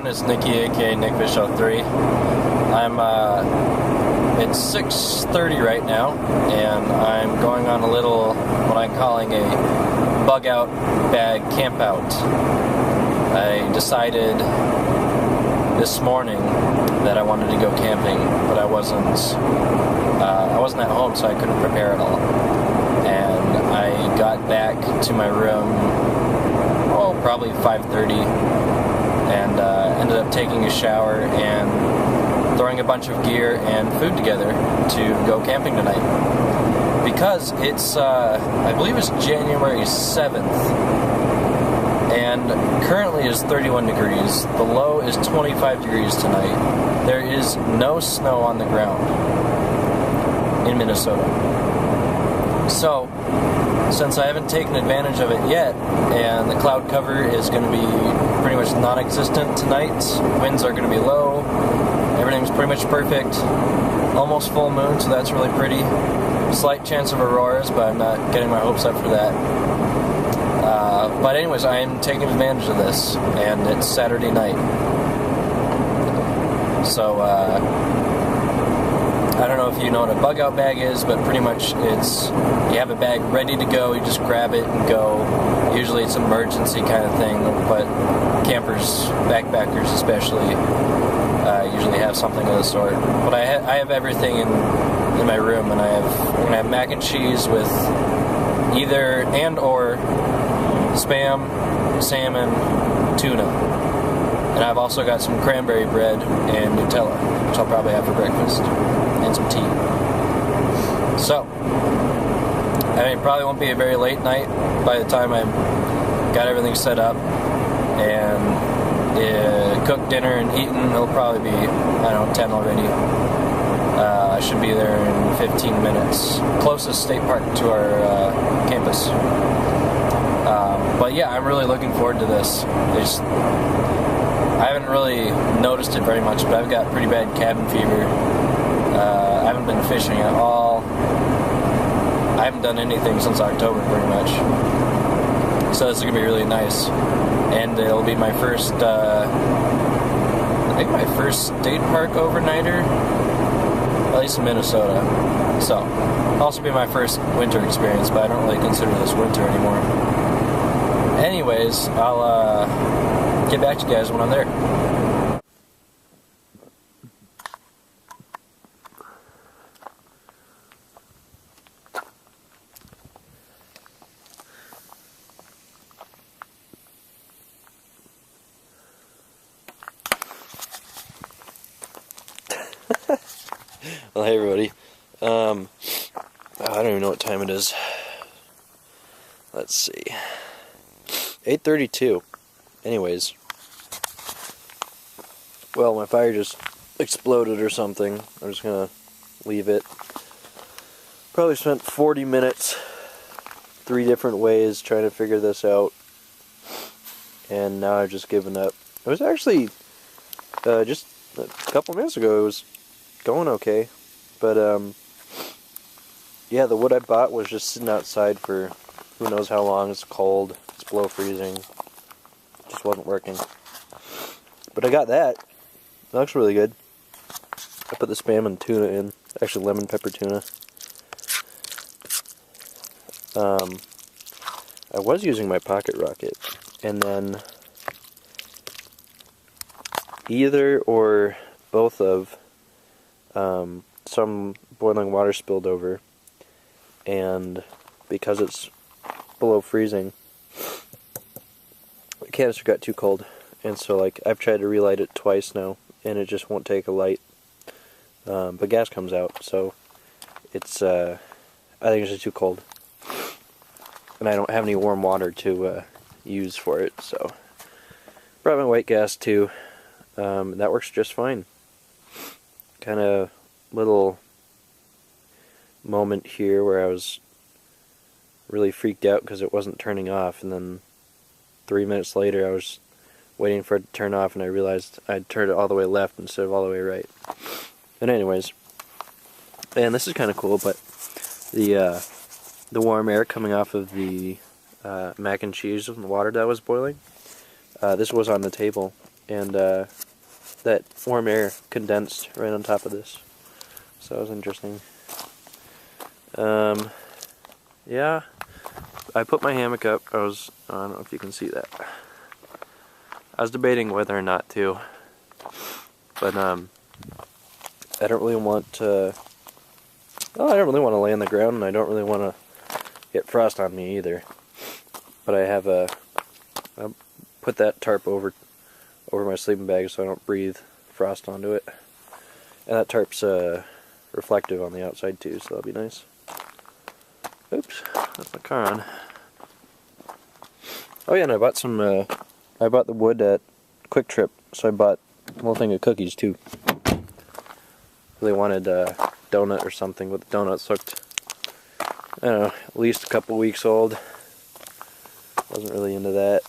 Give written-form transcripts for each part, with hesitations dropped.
everyone, it's Nicky, aka NickFish03. It's 6:30 right now, and I'm going on a little, what I'm calling a bug out bag camp out. I decided this morning that I wanted to go camping, but I wasn't at home, so I couldn't prepare at all. And I got back to my room, probably 5:30, and ended up taking a shower and throwing a bunch of gear and food together to go camping tonight. Because it's, I believe it's January 7th, and currently is 31 degrees. The low is 25 degrees tonight. There is no snow on the ground in Minnesota. So, since I haven't taken advantage of it yet, and the cloud cover is going to be pretty much non-existent tonight, winds are going to be low, everything's pretty much perfect, almost full moon, so that's really pretty, slight chance of auroras, but I'm not getting my hopes up for that. But anyways, I am taking advantage of this, and it's Saturday night. So, I don't know if you know what a bug out bag is, but pretty much it's, you have a bag ready to go, you just grab it and go. Usually it's an emergency kind of thing, but campers, backpackers especially, usually have something of the sort. But I have everything in my room, and I'm going to have mac and cheese with either or Spam, salmon, tuna. And I've also got some cranberry bread and Nutella, which I'll probably have for breakfast, and some tea. So, I mean, it probably won't be a very late night by the time I've got everything set up and cooked dinner and eaten. It'll probably be, 10 already. I should be there in 15 minutes. Closest state park to our campus. But yeah, I'm really looking forward to this. I haven't really noticed it very much, but I've got pretty bad cabin fever. I haven't been fishing at all. I haven't done anything since October, pretty much. So this is going to be really nice. And it'll be my first, I think my first state park overnighter, at least in Minnesota. So, it'll also be my first winter experience, but I don't really consider this winter anymore. Anyways, I'll get back to you guys when I'm there. Well, hey everybody. I don't even know what time it is. Let's see. 8:32. Anyways. Well, my fire just exploded or something. I'm just gonna leave it. Probably spent 40 minutes 3 different ways trying to figure this out. And now I've just given up. It was actually just a couple minutes ago it was going okay. But yeah, the wood I bought was just sitting outside for who knows how long. It's cold. It's below freezing. Just wasn't working. But I got that. It looks really good. I put the Spam and tuna in. Actually, lemon pepper tuna. I was using my pocket rocket. And then either or both of some boiling water spilled over. And because it's below freezing, the canister got too cold, and so like I've tried to relight it twice now, and it just won't take a light. But gas comes out, so it's I think it's just too cold, and I don't have any warm water to use for it. So brought my white gas too. That works just fine. Kind of little moment here where I was really freaked out because it wasn't turning off, and then 3 minutes later I was waiting for it to turn off, and I realized I'd turned it all the way left instead of all the way right. But anyways, and this is kind of cool, but the warm air coming off of the mac and cheese and the water that was boiling, this was on the table, and that warm air condensed right on top of this. So that was interesting. Yeah, I put my hammock up. I don't know if you can see that. I was debating whether or not to, but I don't really want to. Well, I don't really want to lay on the ground, and I don't really want to get frost on me either. But I put that tarp over my sleeping bag so I don't breathe frost onto it. And that tarp's reflective on the outside too, so that'll be nice. Oops, that's my car on. Oh yeah, and I bought I bought the wood at Quick Trip, so I bought a little thing of cookies too. Really wanted a donut or something, but the donuts looked, I don't know, at least a couple weeks old. Wasn't really into that.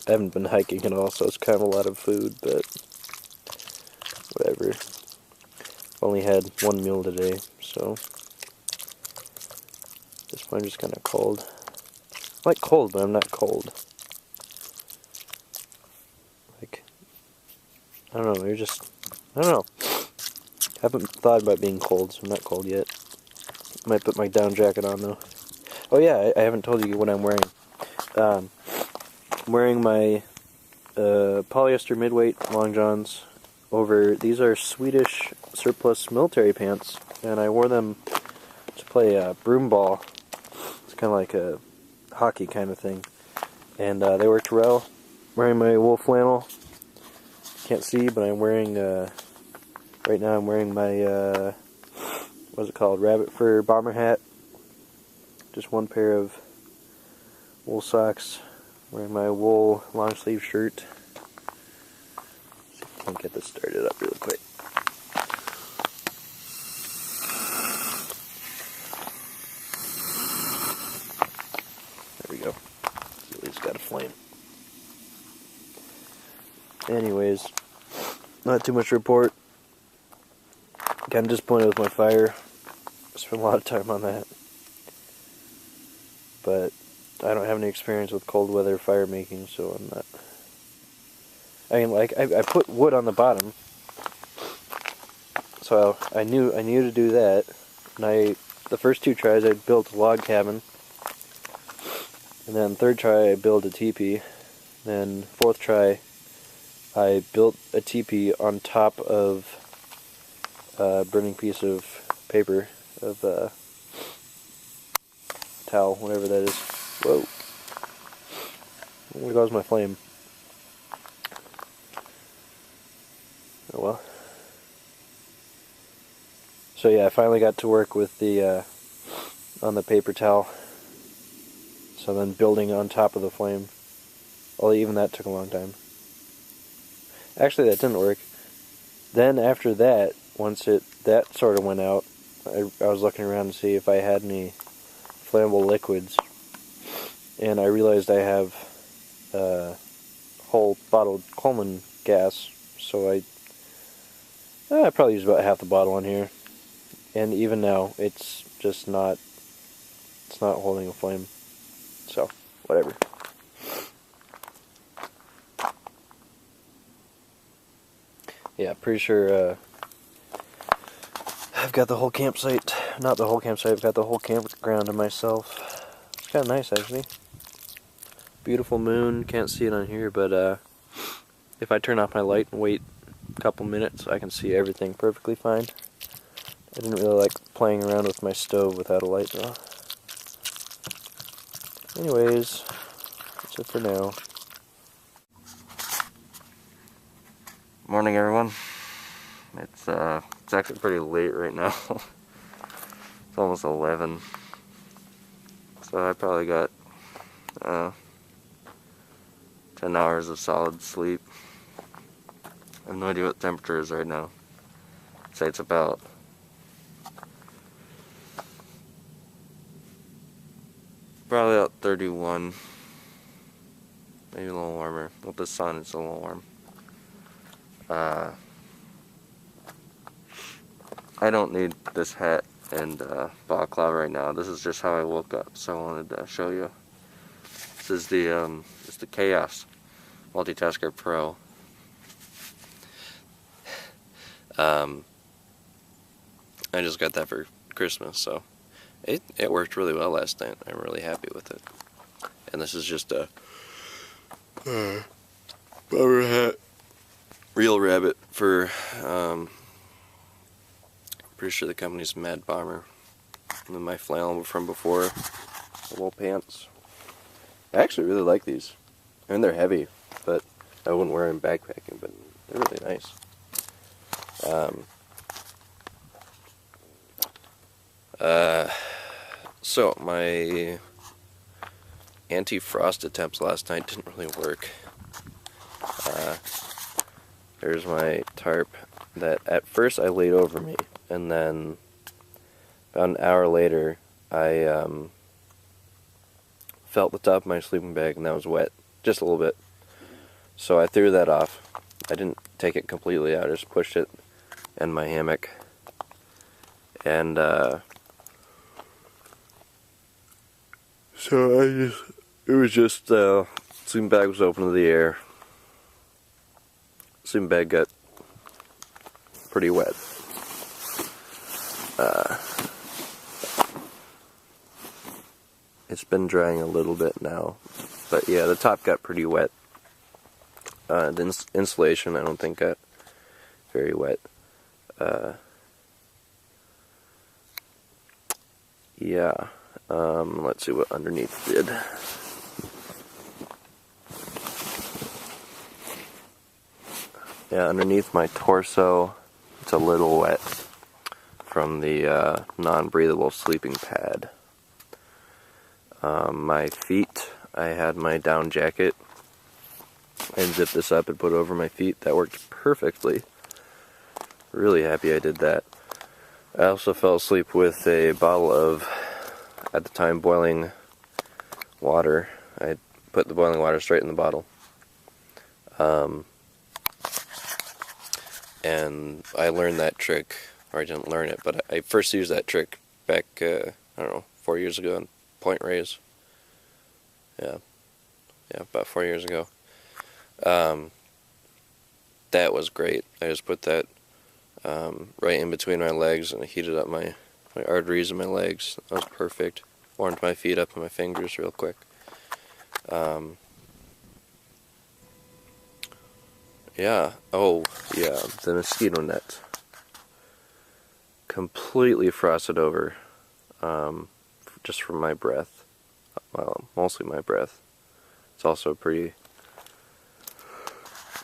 I haven't been hiking at all, so it's kind of a lot of food, but whatever. Only had one meal today, so this one just kind of cold. I like cold, but I'm not cold. Like, I don't know, I don't know. Haven't thought about being cold, so I'm not cold yet. Might put my down jacket on though. Oh yeah, I haven't told you what I'm wearing. I'm wearing my polyester midweight long johns over. These are Swedish surplus military pants, and I wore them to play broom ball. It's kind of like a hockey kind of thing, and they worked well. Wearing my wool flannel. Can't see, but I'm wearing. Right now, I'm wearing my what's it called? Rabbit fur bomber hat. Just one pair of wool socks. Wearing my wool long sleeve shirt. See if I can get this started up real quick. There we go. At least got a flame. Anyways, not too much to report. Kind of disappointed with my fire. Spent a lot of time on that. But I don't have any experience with cold weather fire making, so I'm not. I mean, like, I put wood on the bottom, so I knew to do that. And the first two tries I built a log cabin, and then third try I built a teepee. Then fourth try I built a teepee on top of a burning piece of paper, of towel, whatever that is. Whoa. There goes my flame. Oh well. So yeah, I finally got to work with the on the paper towel. So then building on top of the flame. Well, even that took a long time. Actually, that didn't work. Then after that, once that sort of went out, I was looking around to see if I had any flammable liquids, and I realized I have whole bottled Coleman gas, so I probably used about half the bottle on here, and even now it's just not holding a flame, so whatever. Yeah, pretty sure I've got the whole campsite, not the whole campsite, I've got the whole campground to myself. It's kind of nice, actually. Beautiful moon, can't see it on here, but if I turn off my light and wait a couple minutes, I can see everything perfectly fine. I didn't really like playing around with my stove without a light, though. Anyways, that's it for now. Morning, everyone. It's actually pretty late right now. It's almost 11. So I probably got 10 hours of solid sleep. I have no idea what the temperature is right now. I'd say it's about probably about 31. Maybe a little warmer. With the sun, it's a little warm. I don't need this hat and balaclava right now. This is just how I woke up, so I wanted to show you. This is it's the Chaos Multitasker Pro. I just got that for Christmas, so it worked really well last night. I'm really happy with it. And this is just a bummer hat, real rabbit for pretty sure the company's Mad Bomber. And then my flannel from before, the wool pants. I actually really like these. I mean, they're heavy, but I wouldn't wear them backpacking, but they're really nice. So my anti-frost attempts last night didn't really work. There's my tarp that at first I laid over me, and then about an hour later I felt the top of my sleeping bag and that was wet, just a little bit. So I threw that off. I didn't take it completely out, I just pushed it in my hammock. And so it was just, sleeping bag was open to the air. Sleeping bag got pretty wet. It's been drying a little bit now, but yeah, the top got pretty wet. The insulation I don't think got very wet. Yeah, let's see what underneath did. Yeah, underneath my torso, it's a little wet from the non-breathable sleeping pad. My feet, I had my down jacket and zipped this up and put it over my feet. That worked perfectly. Really happy I did that. I also fell asleep with a bottle of, at the time, boiling water. I put the boiling water straight in the bottle. And I learned that trick, or I didn't learn it, but I first used that trick back, I don't know, 4 years ago in Point Reyes. Yeah, about 4 years ago. That was great. I just put that right in between my legs, and I heated up my arteries in my legs. That was perfect. Warmed my feet up and my fingers real quick. Yeah. Oh, yeah. The mosquito net. Completely frosted over. Just from my breath. Well, mostly my breath. It's also pretty...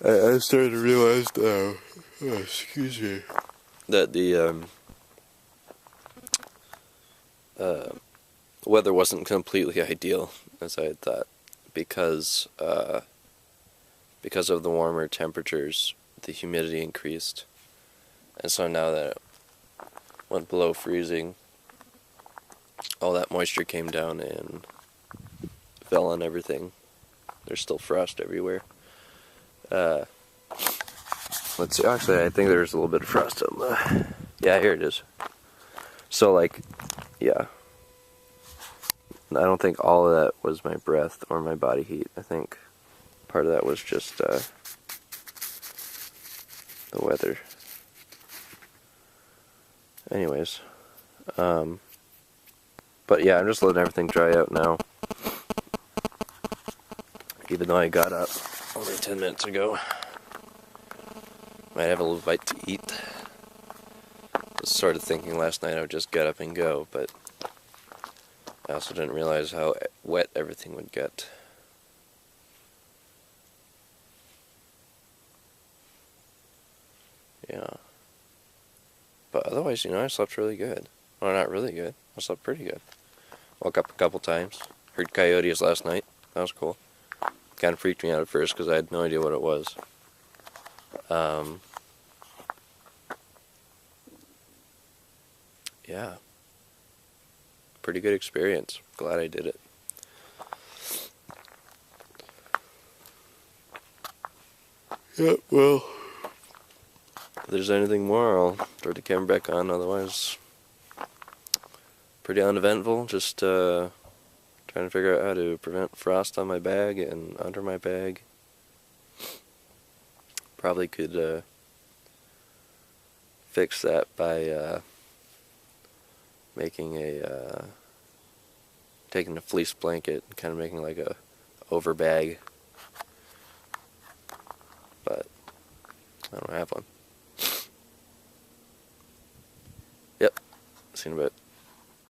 I started to realize now, excuse me, that the weather wasn't completely ideal, as I had thought, because of the warmer temperatures, the humidity increased, and so now that it went below freezing, all that moisture came down and fell on everything. There's still frost everywhere. Let's see, actually I think there's a little bit of frost on the... Yeah, here it is. So, like, yeah. I don't think all of that was my breath or my body heat. I think part of that was just the weather. Anyways. But yeah, I'm just letting everything dry out now. Even though I got up only 10 minutes ago. Might have a little bite to eat. Was sort of thinking last night I would just get up and go, but I also didn't realize how wet everything would get. Yeah. But otherwise, you know, I slept really good. Well, not really good. I slept pretty good. Woke up a couple times. Heard coyotes last night. That was cool. Kind of freaked me out at first because I had no idea what it was. Yeah. Pretty good experience. Glad I did it. Yeah, well, if there's anything more, I'll throw the camera back on. Otherwise, pretty uneventful. Just trying to figure out how to prevent frost on my bag and under my bag. Probably could fix that by making taking a fleece blanket and kind of making like a over bag. But I don't have one. Yep, seen a bit.